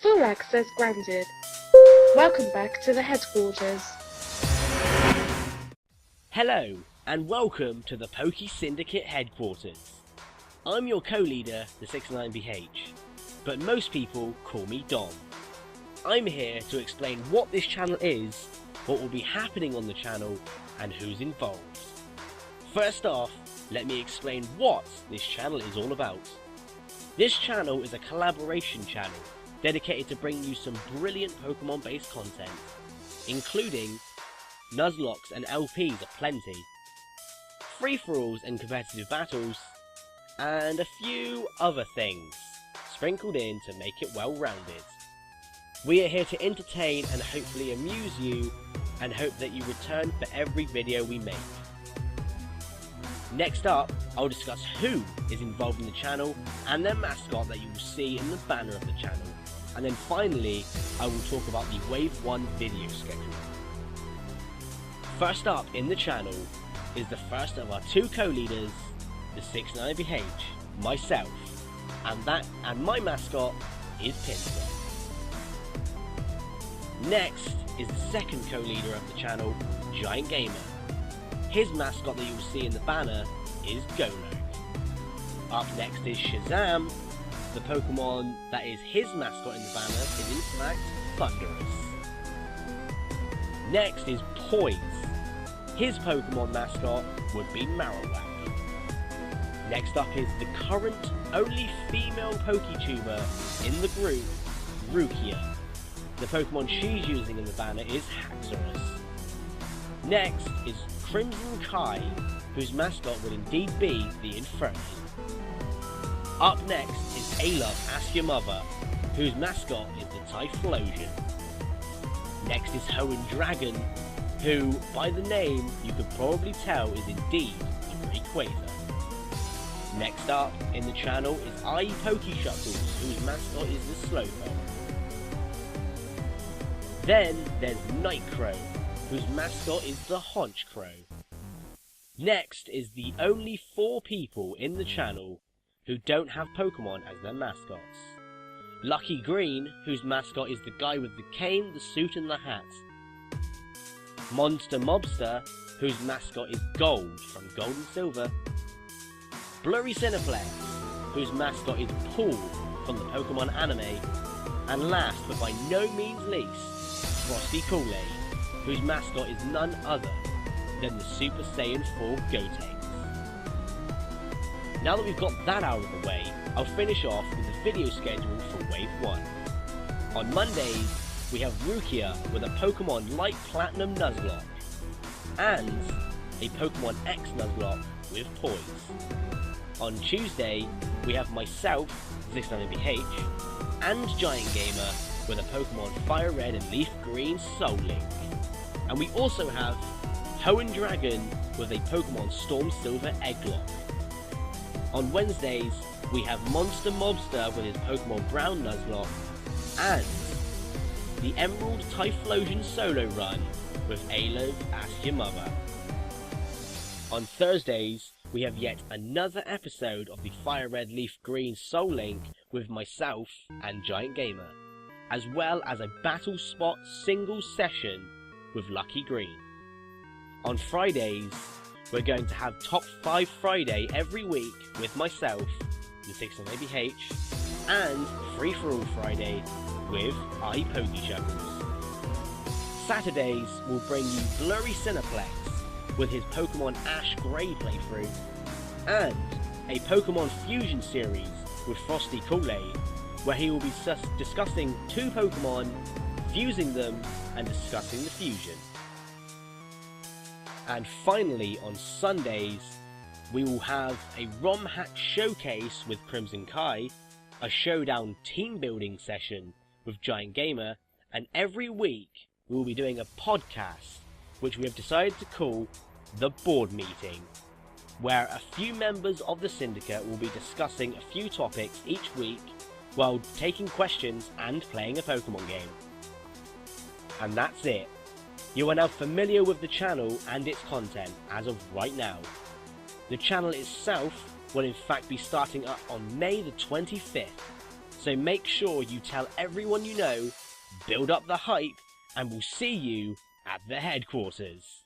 Full access granted. Welcome back to the headquarters. Hello, and welcome to the PokeSydicate headquarters. I'm your co-leader, the 69BH, but most people call me Dom. I'm here to explain what this channel is, what will be happening on the channel, and who's involved. First off, let me explain what this channel is all about. This channel is a collaboration channel dedicated to bringing you some brilliant Pokemon based content, including Nuzlockes and LPs aplenty, free-for-alls and competitive battles, and a few other things sprinkled in to make it well-rounded. We are here to entertain and hopefully amuse you, and hope that you return for every video we make. Next up, I'll discuss who is involved in the channel and their mascot that you will see in the banner of the channel. And then finally, I will talk about the Wave 1 video schedule. First up in the channel is the first of our two co-leaders, the 69BH, myself, and my mascot is Pincer. Next is the second co-leader of the channel, Giant Gamer. His mascot that you will see in the banner is Golurk. Up next is Shazam. The Pokemon that is his mascot in the banner is in fact Thundurus. Next is Poise. His Pokemon mascot would be Marowak. Next up is the current only female Poketuber in the group, Rukia. The Pokemon she's using in the banner is Haxorus. Next is Crimson Kai, whose mascot would indeed be the Inferno. Up next is Alove, Ask Your Mother, whose mascot is the Typhlosion. Next is Hoenn, who, by the name, you could probably tell is indeed a Rayquaza. Next up in the channel is Pokeshuckles, whose mascot is the Slowpoke. Then there's Nightcrow, whose mascot is the Honchcrow. Next is the only 4 people in the channel who don't have Pokemon as their mascots. Lucky Green, whose mascot is the guy with the cane, the suit and the hat. Monster Mobster, whose mascot is Gold from Gold and Silver. Blurry Cineplex, whose mascot is Paul from the Pokemon anime. And last but by no means least, Frosty Kool-Aid, whose mascot is none other than the Super Saiyan 4 Gotenks. Now that we've got that out of the way, I'll finish off with the video schedule for Wave 1. On Mondays, we have Rukia with a Pokemon Light Platinum Nuzlocke, and a Pokemon X Nuzlocke with Poise. On Tuesday, we have myself, 69BH, and Giant Gamer with a Pokemon Fire Red and Leaf Green Soul Link. And we also have Hoenn with a Pokemon Storm Silver Egglock. On Wednesdays, we have Monster Mobster with his Pokemon Brown Nuzlocke, and the Emerald Typhlosion Solo Run with Alove, Ask Your Mother. On Thursdays, we have yet another episode of the Fire Red Leaf Green Soul Link with myself and Giant Gamer, as well as a Battle Spot single session with Lucky Green. On Fridays, we're going to have Top 5 Friday every week with myself, the 69BH, and Free For All Friday with Pokeshuckles. Saturdays will bring you Blurry Cineplex with his Pokemon Ash Grey playthrough, and a Pokemon Fusion series with Frosty Kool-Aid, where he will be discussing 2 Pokemon, fusing them, and discussing the fusion. And finally, on Sundays, we will have a ROM hack showcase with Crimson Kai, a showdown team building session with Giant Gamer, and every week we will be doing a podcast, which we have decided to call The Board Meeting, where a few members of the syndicate will be discussing a few topics each week while taking questions and playing a Pokemon game. And that's it. You are now familiar with the channel and its content as of right now. The channel itself will in fact be starting up on May the 25th, So make sure you tell everyone you know, build up the hype, and we'll see you at the headquarters.